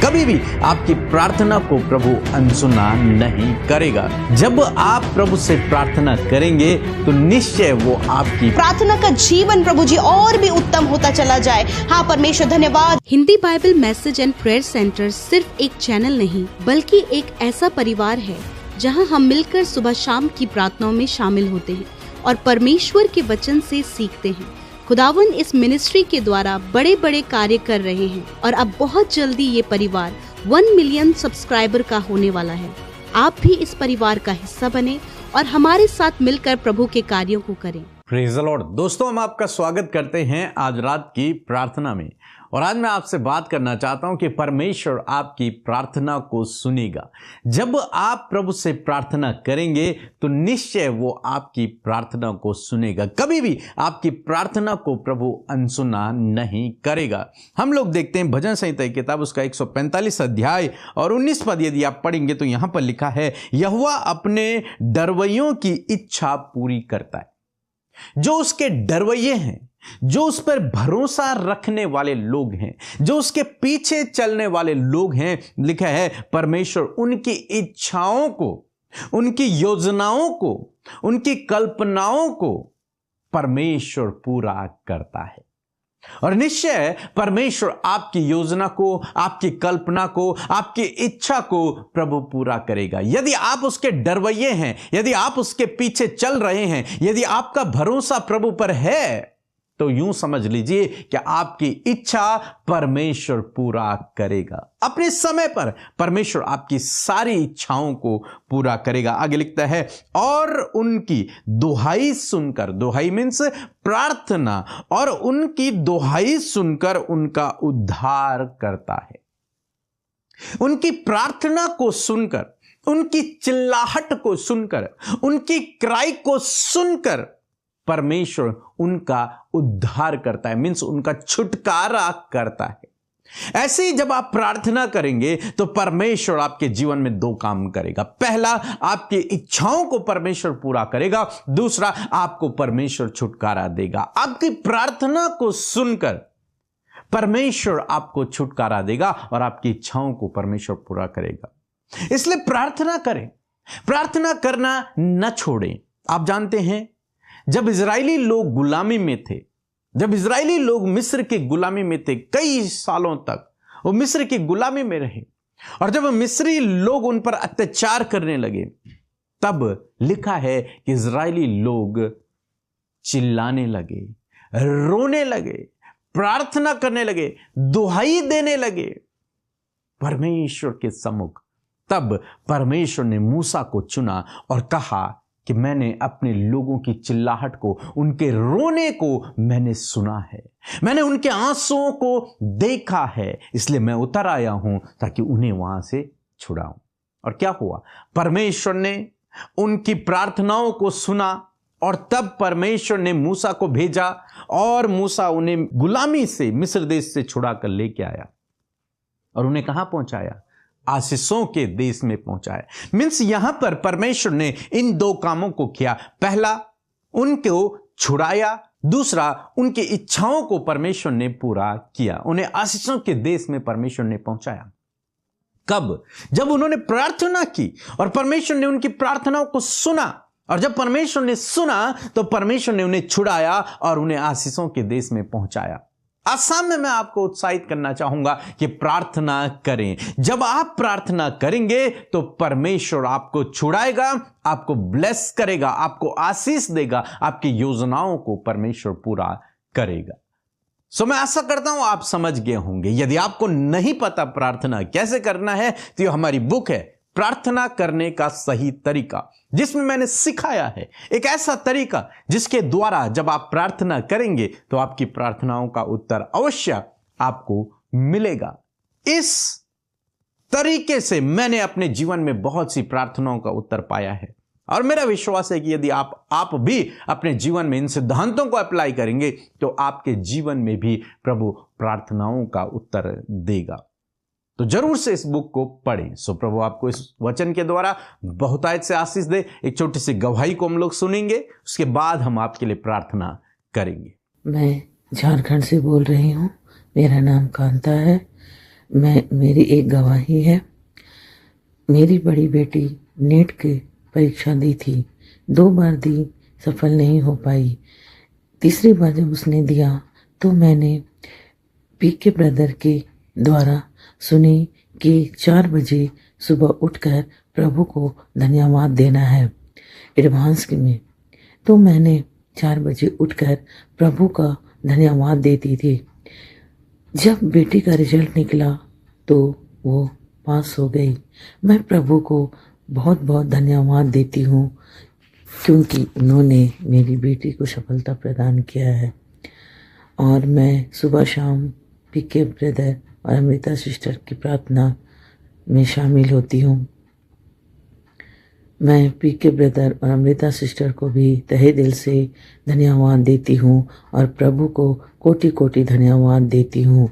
कभी भी आपकी प्रार्थना को प्रभु अनसुना नहीं करेगा। जब आप प्रभु से प्रार्थना करेंगे तो निश्चय वो आपकी प्रार्थना का जीवन प्रभु जी और भी उत्तम होता चला जाए। हाँ परमेश्वर धन्यवाद। Hindi Bible message and prayer centre सिर्फ एक चैनल नहीं बल्कि एक ऐसा परिवार है जहां हम मिलकर सुबह शाम की प्रार्थनाओं में शामिल होते हैं और परमेश्वर के वचन से सीखते हैं। खुदावन इस मिनिस्ट्री के द्वारा बड़े बड़े कार्य कर रहे हैं और अब बहुत जल्दी ये परिवार 1 मिलियन सब्सक्राइबर का होने वाला है। आप भी इस परिवार का हिस्सा बने और हमारे साथ मिलकर प्रभु के कार्यों को करें। Praise the Lord. दोस्तों, हम आपका स्वागत करते हैं आज रात की प्रार्थना में। और आज मैं आपसे बात करना चाहता हूं कि परमेश्वर आपकी प्रार्थना को सुनेगा। जब आप प्रभु से प्रार्थना करेंगे तो निश्चय वो आपकी प्रार्थना को सुनेगा। कभी भी आपकी प्रार्थना को प्रभु अनसुना नहीं करेगा। हम लोग देखते हैं भजन संहिता की किताब उसका 145 अध्याय और 19 पद यदि आप पढ़ेंगे तो यहां पर लिखा है, यहोवा अपने डरवैयों की इच्छा पूरी करता है। जो उसके डरवैये हैं, जो उस पर भरोसा रखने वाले लोग हैं, जो उसके पीछे चलने वाले लोग हैं, लिखा है परमेश्वर उनकी इच्छाओं को, उनकी योजनाओं को, उनकी कल्पनाओं को परमेश्वर पूरा करता है। और निश्चय परमेश्वर आपकी योजना को, आपकी कल्पना को, आपकी इच्छा को प्रभु पूरा करेगा। यदि आप उसके डरवैये हैं, यदि आप उसके पीछे चल रहे हैं, यदि आपका भरोसा प्रभु पर है तो यूं समझ लीजिए कि आपकी इच्छा परमेश्वर पूरा करेगा। अपने समय पर परमेश्वर आपकी सारी इच्छाओं को पूरा करेगा। आगे लिखता है, और उनकी दुहाई सुनकर, दुहाई मीन्स प्रार्थना, और उनकी दुहाई सुनकर उनका उद्धार करता है। उनकी प्रार्थना को सुनकर, उनकी चिल्लाहट को सुनकर, उनकी क्राई को सुनकर परमेश्वर उनका उद्धार करता है, मीन्स उनका छुटकारा करता है। ऐसे ही जब आप प्रार्थना करेंगे तो परमेश्वर आपके जीवन में 2 काम करेगा। पहला, आपकी इच्छाओं को परमेश्वर पूरा करेगा। दूसरा, आपको परमेश्वर छुटकारा देगा। आपकी प्रार्थना को सुनकर परमेश्वर आपको छुटकारा देगा और आपकी इच्छाओं को परमेश्वर पूरा करेगा। इसलिए प्रार्थना करें, प्रार्थना करना न छोड़ें। आप जानते हैं, जब इजरायली लोग गुलामी में थे, जब इजरायली लोग मिस्र की गुलामी में थे, कई सालों तक वो मिस्र की गुलामी में रहे, और जब मिस्री लोग उन पर अत्याचार करने लगे, तब लिखा है कि इजरायली लोग चिल्लाने लगे, रोने लगे, प्रार्थना करने लगे, दुहाई देने लगे परमेश्वर के सम्मुख। तब परमेश्वर ने मूसा को चुना और कहा कि मैंने अपने लोगों की चिल्लाहट को, उनके रोने को मैंने सुना है, मैंने उनके आंसुओं को देखा है, इसलिए मैं उतर आया हूं ताकि उन्हें वहां से छुड़ाऊं। और क्या हुआ? परमेश्वर ने उनकी प्रार्थनाओं को सुना और तब परमेश्वर ने मूसा को भेजा और मूसा उन्हें गुलामी से, मिस्र देश से छुड़ा कर लेके आया और उन्हें कहां पहुंचाया? आशीषों के देश में पहुंचाया। मीन्स यहां पर परमेश्वर ने इन 2 कामों को किया। पहला, उनको छुड़ाया, दूसरा, उनकी इच्छाओं को परमेश्वर ने पूरा किया। उन्हें आशीषों के देश में परमेश्वर ने पहुंचाया। कब? जब उन्होंने प्रार्थना की और परमेश्वर ने उनकी प्रार्थनाओं को सुना, और जब परमेश्वर ने सुना तो परमेश्वर ने उन्हें छुड़ाया और उन्हें आशीषों के देश में पहुंचाया। आज शाम में मैं आपको उत्साहित करना चाहूंगा कि प्रार्थना करें। जब आप प्रार्थना करेंगे तो परमेश्वर आपको छुड़ाएगा, आपको ब्लेस करेगा, आपको आशीष देगा, आपकी योजनाओं को परमेश्वर पूरा करेगा। सो मैं आशा करता हूं आप समझ गए होंगे। यदि आपको नहीं पता प्रार्थना कैसे करना है तो ये हमारी बुक है, प्रार्थना करने का सही तरीका, जिसमें मैंने सिखाया है एक ऐसा तरीका जिसके द्वारा जब आप प्रार्थना करेंगे तो आपकी प्रार्थनाओं का उत्तर अवश्य आपको मिलेगा। इस तरीके से मैंने अपने जीवन में बहुत सी प्रार्थनाओं का उत्तर पाया है और मेरा विश्वास है कि यदि आप भी अपने जीवन में इन सिद्धांतों को अप्लाई करेंगे तो आपके जीवन में भी प्रभु प्रार्थनाओं का उत्तर देगा। तो जरूर से इस बुक को पढ़ें। सो प्रभु आपको इस वचन के द्वारा बहुतायत से आशीष दे। एक छोटी सी गवाही को हम लोग सुनेंगे, उसके बाद हम आपके लिए प्रार्थना करेंगे। मैं झारखंड से बोल रही हूँ। मेरा नाम कांता है। मेरी एक गवाही है। मेरी बड़ी बेटी नेट की परीक्षा दी थी, 2 बार दी, सफल नहीं हो पाई। तीसरी बार जब उसने दिया तो मैंने पीके ब्रदर के द्वारा सुनी कि 4 बजे सुबह उठकर प्रभु को धन्यवाद देना है एडवांस में। तो मैंने 4 बजे उठकर प्रभु का धन्यवाद देती थी। जब बेटी का रिजल्ट निकला तो वो पास हो गई। मैं प्रभु को बहुत बहुत धन्यवाद देती हूँ क्योंकि उन्होंने मेरी बेटी को सफलता प्रदान किया है। और मैं सुबह शाम पीके ब्रदर और अमृता सिस्टर की प्रार्थना में शामिल होती हूँ। मैं पीके ब्रदर और अमृता सिस्टर को भी तहे दिल से धन्यवाद देती हूँ और प्रभु को कोटि कोटि धन्यवाद देती हूँ।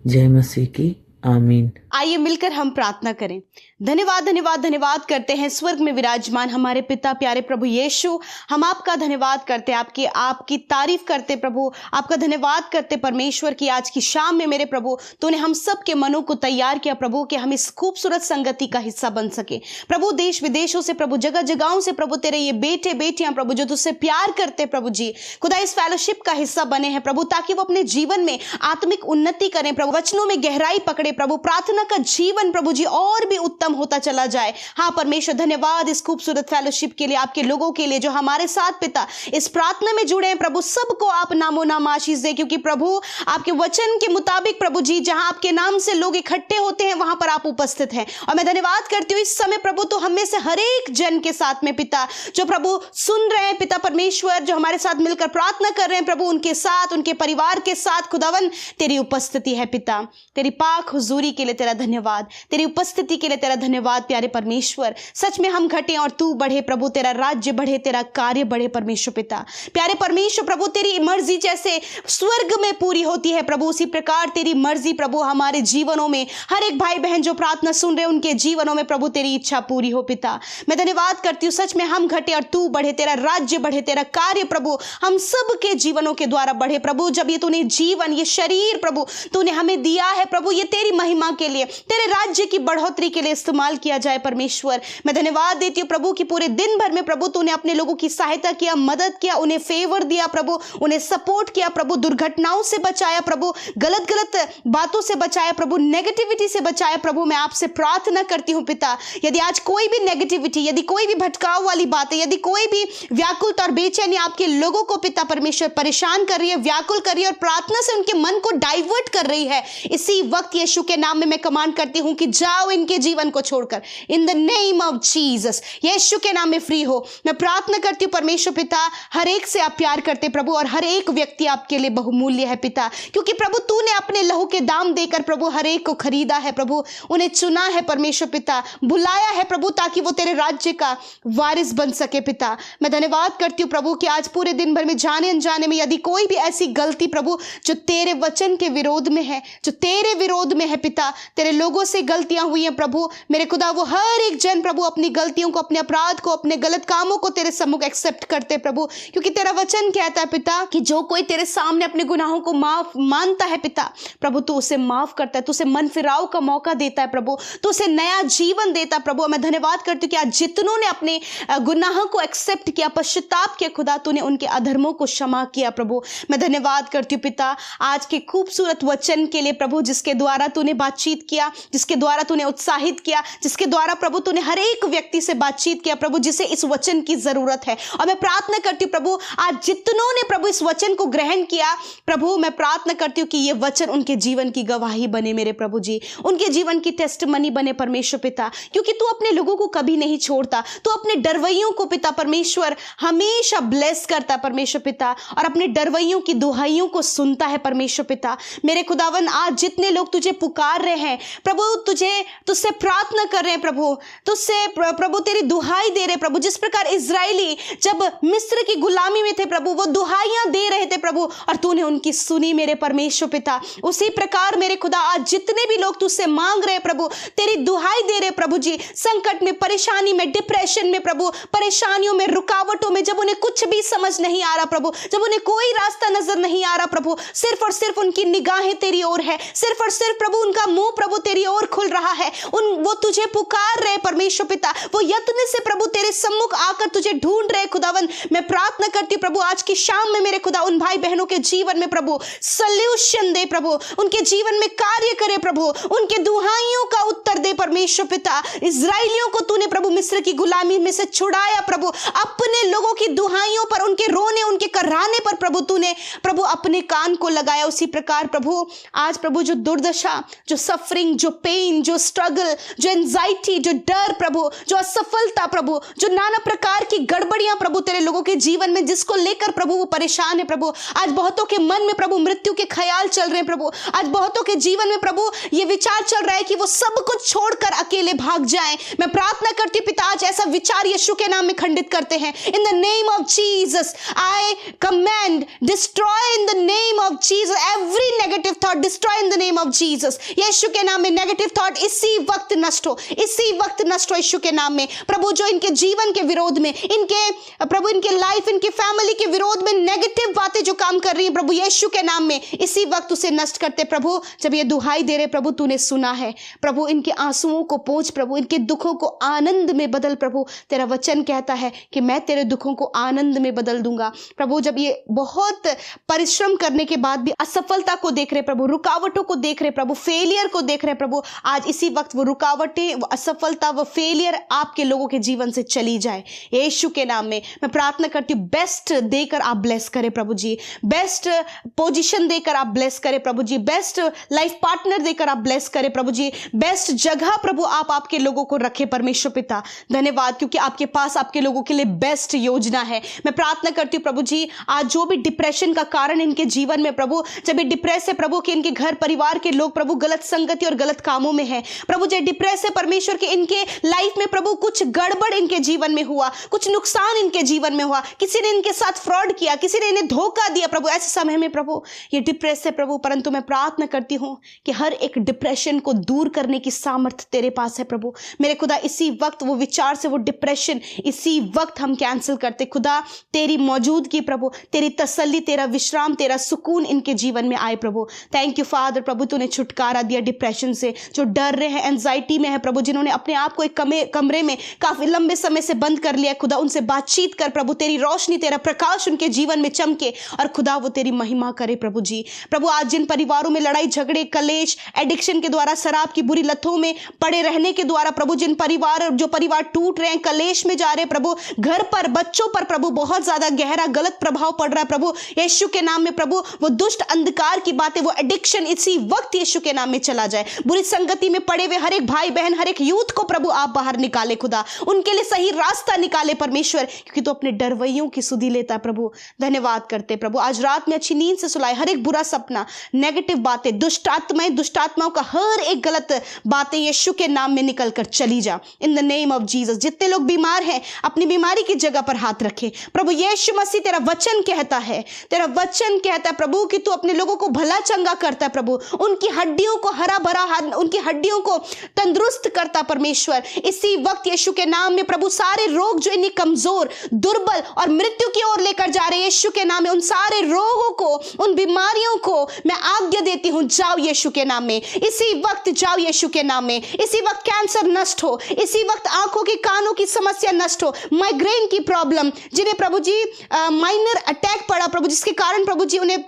जय मसीह की आमीन। आइए मिलकर हम प्रार्थना करें। धन्यवाद धन्यवाद धन्यवाद करते हैं स्वर्ग में विराजमान हमारे पिता प्यारे प्रभु यीशु। हम आपका धन्यवाद करते हैं, आपकी तारीफ करते प्रभु, आपका धन्यवाद करते परमेश्वर की आज की शाम में मेरे प्रभु तूने हम सब के मनों को तैयार किया प्रभु कि हम इस खूबसूरत संगति का हिस्सा बन सके प्रभु। देश विदेशों से प्रभु, जगह जगहों से प्रभु तेरे ये बेटे बेटियां प्रभु जो तुझसे प्यार करते प्रभु जी खुदा इस फेलोशिप का हिस्सा बने हैं प्रभु, ताकि वो अपने जीवन में आत्मिक उन्नति करें प्रभु, वचनों में गहराई पकड़े प्रभु, प्रार्थना का जीवन प्रभु जी और भी उत्तम होता चला जाए। हाँ परमेश्वर धन्यवाद इस खूबसूरत फेलोशिप के लिए, आपके लोगों के लिए जो हमारे साथ पिता इस प्रार्थना में जुड़े हैं प्रभु, सबको आप नामो नाम आशीष दे, क्योंकि प्रभु आपके वचन के मुताबिक प्रभु जी जहां आपके नाम से लोग इकट्ठे होते हैं वहां पर आप उपस्थित हैं। और मैं धन्यवाद करती हूँ इस समय प्रभु तो हम में से हर एक जन के साथ में पिता जो प्रभु सुन रहे हैं पिता परमेश्वर, जो हमारे साथ मिलकर प्रार्थना कर रहे हैं प्रभु, उनके साथ उनके परिवार के साथ खुदावन तेरी उपस्थिति है पिता। तेरी पाक हुजूरी के लिए तेरा धन्यवाद, तेरी उपस्थिति के लिए तेरा धन्यवाद प्यारे परमेश्वर। सच में हम घटे और तू बढ़े प्रभु, तेरा राज्य बढ़े, तेरा कार्य बढ़े परमेश्वर पिता प्यारे परमेश्वर प्रभु। तेरी मर्जी जैसे स्वर्ग में पूरी होती है प्रभु, उसी प्रकार तेरी मर्जी प्रभु हमारे जीवनों में, हर एक भाई बहन जो प्रार्थना सुन रहे हैं उनके जीवनों में प्रभु तेरी इच्छा पूरी हो पिता। मैं धन्यवाद करती हूँ सच में हम घटे और तू बढ़े, तेरा राज्य बढ़े, तेरा कार्य प्रभु हम सब के जीवनों के द्वारा बढ़े प्रभु। जब ये तूने जीवन, ये शरीर प्रभु तूने हमें दिया है प्रभु, ये तेरी महिमा के लिए, तेरे राज्य की बढ़ोतरी के लिए इस्तेमाल किया जाए परमेश्वर। मैं धन्यवाद देती हूँ प्रभु कि पूरे दिन भर में प्रभु तूने अपने लोगों की सहायता किया, मदद किया, उन्हें फेवर दिया प्रभु, उन्हें सपोर्ट किया प्रभु, दुर्घटनाओं से बचाया प्रभु, गलत गलत बातों से बचाया प्रभु, नेगेटिविटी से बचाया प्रभु। मैं आपसे प्रार्थना करती हूँ पिता, यदि आज कोई भी नेगेटिविटी, यदि कोई भी भटकाव वाली बात है, यदि कोई भी व्याकुलता और बेचैनी आपके लोगों को पिता परमेश्वर परेशान कर रही है, व्याकुल कर रही है और प्रार्थना से उनके मन को डाइवर्ट कर रही है, इसी वक्त यीशु के नाम में मैं कमांड करती हूं कि जाओ इनके जीवन को छोड़कर, in the name of Jesus, यीशु के नाम में फ्री हो। मैं प्रार्थना करती हूं परमेश्वर पिता, हर एक से आप प्यार करते प्रभु और हर एक व्यक्ति आपके लिए बहुमूल्य है पिता, क्योंकि प्रभु तूने अपने लहू के दाम देकर प्रभु हर एक को खरीदा है प्रभु, उन्हें चुना है परमेश्वर पिता, बुलाया है प्रभु ताकि वो तेरे राज्य का वारिस बन सके पिता। मैं धन्यवाद करती हूँ प्रभु कि आज पूरे दिन भर में जाने अनजाने में यदि कोई भी ऐसी गलती प्रभु जो तेरे वचन के विरोध में है, जो तेरे विरोध में है पिता, तेरे लोगों से गलतियां हुई हैं प्रभु मेरे खुदा, वो हर एक जन प्रभु अपनी गलतियों को, अपने अपराध को, अपने गलत कामों को तेरे सम्मुख एक्सेप्ट करते प्रभु, क्योंकि तेरा वचन कहता है पिता कि जो कोई तेरे सामने अपने गुनाहों को माफ मानता है पिता प्रभु तू उसे माफ करता है, तू उसे मन फिराव का मौका देता है प्रभु, तू उसे नया जीवन देता प्रभु। मैं धन्यवाद करती हूँ कि आज जितनों ने अपने गुनाहों को एक्सेप्ट किया, पश्चाताप किया खुदा, तूने उनके अधर्मों को क्षमा किया प्रभु। मैं धन्यवाद करती हूँ पिता आज के खूबसूरत वचन के लिए प्रभु, जिसके द्वारा तूने बातचीत किया, जिसके द्वारा तूने उत्साहित किया, जिसके द्वारा प्रभु तूने हर एक व्यक्ति से बातचीत किया प्रभु, जिसे इस वचन की जरूरत है। और मैं प्रार्थना करती हूँ प्रभु आज जितनों ने प्रभु इस वचन को ग्रहण किया प्रभु, मैं प्रार्थना करती हूँ कि ये वचन उनके जीवन की गवाही बने मेरे प्रभु जी, उनके जीवन की टेस्टमनी बने परमेश्वर पिता, क्योंकि तू अपने लोगों को कभी नहीं छोड़ता, तू अपने डरवैयों को पिता परमेश्वर हमेशा ब्लेस करता परमेश्वर पिता, और अपने डरवैयों की दुहाइयों को सुनता है परमेश्वर पिता। मेरे खुदावन आज जितने लोग तुझे पुकार रहे हैं प्रभु, तुझसे प्रार्थना कर रहे हैं प्रभु, तुझसे प्रभु तेरी दुहाई दे रहे प्रभु, जिस प्रकार इजराइली जब मिस्र की गुलामी में थे प्रभु वो दुहाइयां दे रहे थे प्रभु और तूने उनकी सुनी मेरे परमेश्वर पिता, उसी प्रकार मेरे खुदा आज जितने भी लोग तुझसे मांग रहे हैं प्रभु, तेरी दुहाई दे रहे प्रभु जी, संकट में, परेशानी में, डिप्रेशन में प्रभु, परेशानियों में, रुकावटों में, जब उन्हें कुछ भी समझ नहीं आ रहा प्रभु, जब उन्हें कोई रास्ता नजर नहीं आ रहा प्रभु, सिर्फ और सिर्फ उनकी निगाहें तेरी ओर है, सिर्फ और सिर्फ प्रभु उनका मुंह प्रभु तेरी ओर खुल रहा है, वो तुझे पुकार रहे परमेश्वर पिता, वो यत्न से प्रभु तेरे सम्मुख आकर तुझे ढूंढ रहे खुदावन। मैं प्रार्थना करती हूँ प्रभु आज की शाम में मेरे खुदा उन भाई बहनों के जीवन में प्रभु सल्यूशन दे प्रभु, उनके जीवन में कार्य करे प्रभु, उनके दुहाइयों का उत्तर दे परमेश्वर पिता। इजराइलियों को तूने प्रभु मिस्र की गुलामी में से छुड़ाया प्रभु, अपने लोगों की दुहाइयों पर, उनके रोने, उनके कराहने पर प्रभु तूने प्रभु अपने कान को लगाया। उसी प्रकार प्रभु आज प्रभु जो दुर्दशा, जो सफरिंग, जो पेन, जो स्ट्रगल, जो एंजाइटी, जो डर प्रभु, जो असफलता प्रभु, जो नाना प्रकार की गड़बड़ियां प्रभु तेरे लोगों के जीवन में जिसको लेकर प्रभु वो परेशान है प्रभु, आज बहुतों के मन में प्रभु मृत्यु के ख्याल चल रहे हैं प्रभु, आज बहुतों के जीवन में प्रभु ये विचार चल रहा है कि वो सब कुछ छोड़कर अकेले भाग जाएं। मैं प्रार्थना करती हूं पिता आज ऐसा विचार यीशु के नाम में खंडित करते हैं। In the name of Jesus I command, destroy in the name of Jesus every negative thought, destroy in the name of Jesus. यीशु के नाम में नेगेटिव थॉट इसी वक्त नष्ट हो, इसी वक्त नष्ट हो यीशु के नाम में प्रभु। जो इनके जीवन के विरोध में, इनके प्रभु इनके लाइफ, इनकी फैमिली के विरोध में नेगेटिव बातें जो काम कर रही हैं प्रभु यीशु के नाम में इसी वक्त उसे नष्ट करते प्रभु। जब ये दुहाई दे रहे प्रभु तूने सुना है प्रभु, इनके आंसुओं को पोंछ प्रभु, इनके दुखों को आनंद में बदल प्रभु। तेरा वचन कहता है कि मैं तेरे दुखों को आनंद में बदल दूंगा प्रभु। जब ये बहुत परिश्रम करने के बाद भी असफलता को देख रहे प्रभु, रुकावटों को देख रहे प्रभु, फेलियर को देख रहे प्रभु, आज इसी वक्त वो रुकावटें, वो असफलता, वो फेलियर आपके लोगों के जीवन से चली जाए यीशु के नाम में। मैं प्रार्थना करती हूँ बेस्ट देकर आप ब्लेस करें प्रभु जी, बेस्ट पोजीशन देकर आप ब्लेस करें प्रभु जी, बेस्ट लाइफ पार्टनर देकर आप ब्लेस करें प्रभु जी, बेस्ट जगह प्रभु आप आपके लोगों को रखें परमेश्वर पिता। धन्यवाद क्योंकि आपके पास आपके लोगों के लिए बेस्ट योजना है। मैं प्रार्थना करती हूँ प्रभु जी आज जो भी डिप्रेशन का कारण इनके जीवन में प्रभु, जब ये डिप्रेस है प्रभु कि इनके घर परिवार के लोग प्रभु गलत संगति और गलत कामों में है प्रभु, जो डिप्रेस है परमेश्वर के इनके लाइफ में प्रभु कुछ गड़बड़ इनके जीवन में हुआ, कुछ नुकसान इनके जीवन में हुआ, किसी ने इनके साथ फ्रॉड किया, किसी ने इन्हें धोखा दिया प्रभु, ऐसे समय में प्रभु ये डिप्रेस है प्रभु। परंतु मैं प्रार्थना करती हूँ कि हर एक डिप्रेशन को दूर करने की सामर्थ्य तेरे पास है प्रभु मेरे खुदा। इसी वक्त वो विचार से वो डिप्रेशन इसी वक्त हम कैंसिल करते खुदा। तेरी मौजूदगी प्रभु, तेरी तसल्ली, तेरा विश्राम, तेरा सुकून इनके जीवन में आए प्रभु। थैंक यू फादर प्रभु, तूने छुटकारा दिया डिप्रेशन से। जो डर रहे हैं, एंजाइटी में है प्रभु, जिन्होंने अपने आप को एक कमरे में काफी लंबे समय से बंद कर लिया खुदा, उनसे बातचीत कर प्रभु, तेरी रोशनी, तेरा प्रकाश उनके जीवन में चमके और खुदा वो तेरी महिमा करे प्रभु जी। प्रभु आज जिन परिवारों में लड़ाई झगड़े, कलेश, एडिक्शन के द्वारा, शराब की बुरी लतों में पड़े रहने के द्वारा प्रभु जिन परिवार टूट रहे हैं, कलेश में जा रहे हैं प्रभु, घर पर, बच्चों पर प्रभु बहुत ज्यादा गहरा गलत प्रभाव पड़ रहा है प्रभु यीशु के नाम में प्रभु। वो दुष्ट अंधकार की बातें, वो एडिक्शन इसी वक्त यीशु के नाम में चला जाए। बुरी संगति में पड़े हुए हर एक भाई बहन, हर एक यूथ को प्रभु आप बाहर निकाले खुदा, उनके लिए सही रास्ता निकाले परमेश्वर, क्योंकि तो अपने डरवैयों की सुधि लेता प्रभु। धन्यवाद करते प्रभु, आज रात में अच्छी नींद से सुलाए, हर एक बुरा सपना, नेगेटिव बातें, दुष्टात्माओं का हर एक गलत बातें यीशु के नाम में निकल कर चली जा इन द नेम ऑफ जीसस। जितने लोग बीमार हैं अपनी बीमारी की जगह पर हाथ रखें प्रभु यीशु मसीह। तेरा वचन कहता है प्रभु कि तू अपने लोगों को भला चंगा करता है प्रभु, उनकी हड्डियों को हरा भरा, उनकी हड्डियों को तंदुरुस्त करता परमेश्वर। इसी वक्त यीशु के नाम में प्रभु सारे रोग जो इन्हें कमजोर, दुर्बल और मृत्यु की ओर लेकर जा रहे हैं यीशु के नाम में, उन सारे रोगों को, उन बीमारियों को मैं आज्ञा देती हूं, जाओ यीशु के नाम में। इसी वक्त जाओ यीशु के नाम में। इसी वक्त कैंसर नष्ट हो, इसी वक्त आंखों की, कानों की समस्या नष्ट हो, माइग्रेन की प्रॉब्लम, जिन्हें प्रभु जी माइनर अटैक पड़ा प्रभु, जिसके कारण प्रभु जी उन्हें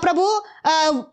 प्रभु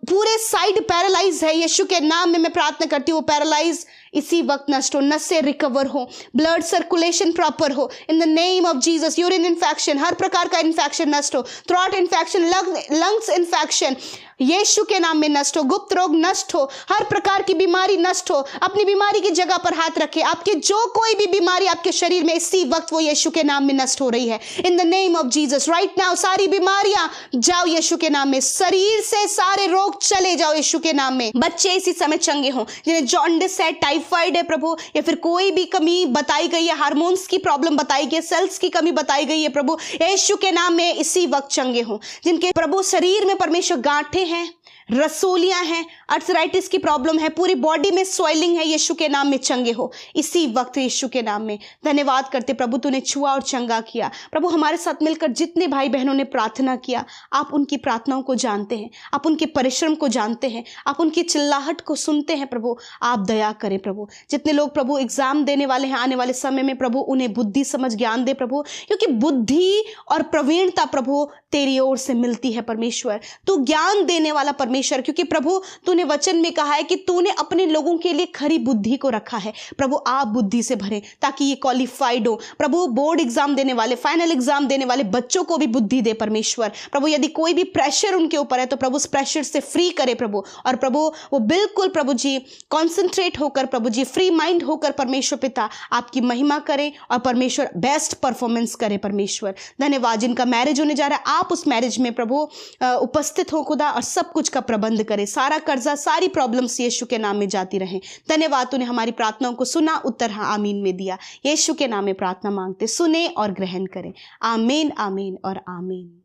पूरे साइड पैरालाइज है, यीशु के नाम में मैं प्रार्थना करती हूँ पैरालाइज इसी वक्त नष्ट हो, नसें रिकवर हो, ब्लड सर्कुलेशन प्रॉपर हो in the name of Jesus. Urine infection, हर प्रकार का इन्फेक्शन नष्ट हो, थ्रोट इन्फेक्शन, लंग्स इन्फेक्शन यीशु के नाम में नष्ट हो, गुप्त रोग नष्ट हो, हर प्रकार की बीमारी नष्ट हो। अपनी बीमारी की जगह पर हाथ रखे, आपके जो कोई भी बीमारी आपके शरीर में इसी वक्त वो यीशु के नाम में नष्ट हो रही है इन the name of Jesus. Right now सारी बीमारियां जाओ यीशु के नाम में, शरीर से सारे रोग चले जाओ यीशु के नाम में। बच्चे इसी समय चंगे हों, जिन्हें जॉन्डिस है, टाइफाइड है प्रभु, या फिर कोई भी कमी बताई गई है, हार्मोन्स की प्रॉब्लम बताई गई है, सेल्स की कमी बताई गई है प्रभु, यीशु के नाम में इसी वक्त चंगे हों। जिनके प्रभु शरीर में परमेश्वर गांठें हैं, रसोलियां हैं, अर्थराइटिस की प्रॉब्लम है, पूरी बॉडी में स्वेलिंग है, यीशु के नाम में चंगे हो इसी वक्त यीशु के नाम में। धन्यवाद करते प्रभु, तूने छुआ और चंगा किया। प्रभु हमारे साथ मिलकर जितने भाई बहनों ने प्रार्थना किया, आप उनकी प्रार्थनाओं को जानते हैं, आप उनके परिश्रम को जानते हैं, आप उनकी चिल्लाहट को सुनते हैं। प्रभु आप दया करें प्रभु। जितने लोग प्रभु एग्जाम देने वाले हैं आने वाले समय में, प्रभु उन्हें बुद्धि समझ ज्ञान दे प्रभु, क्योंकि बुद्धि और प्रवीणता प्रभु तेरी ओर से मिलती है परमेश्वर। तू ज्ञान देने वाला परमेश्वर, क्योंकि प्रभु तूने वचन में कहा है कि तूने अपने लोगों के लिए खरी बुद्धि को रखा है। प्रभु आप बुद्धि से भरें ताकि ये क्वालिफाइड हो। प्रभु बोर्ड एग्जाम देने वाले, फाइनल एग्जाम देने वाले बच्चों को भी बुद्धि दे परमेश्वर। प्रभु यदि कोई भी प्रेशर उनके ऊपर है तो प्रभु उस प्रेशर से फ्री करे प्रभु, और प्रभु वो बिल्कुल प्रभु जी कॉन्सेंट्रेट होकर प्रभु जी फ्री माइंड होकर परमेश्वर पिता आपकी महिमा करें और परमेश्वर बेस्ट परफॉर्मेंस करे परमेश्वर। धन्यवाद। जिनका मैरिज होने जा रहा है आप उस मैरिज में प्रभु उपस्थित हो खुदा, और सब कुछ का प्रबंध करें। सारा कर्जा, सारी प्रॉब्लम्स यीशु के नाम में जाती रहें। धन्यवाद, तूने हमारी प्रार्थनाओं को सुना, उत्तर हाँ आमीन में दिया। यीशु के नाम में प्रार्थना मांगते, सुने और ग्रहण करें। आमीन, आमीन और आमीन।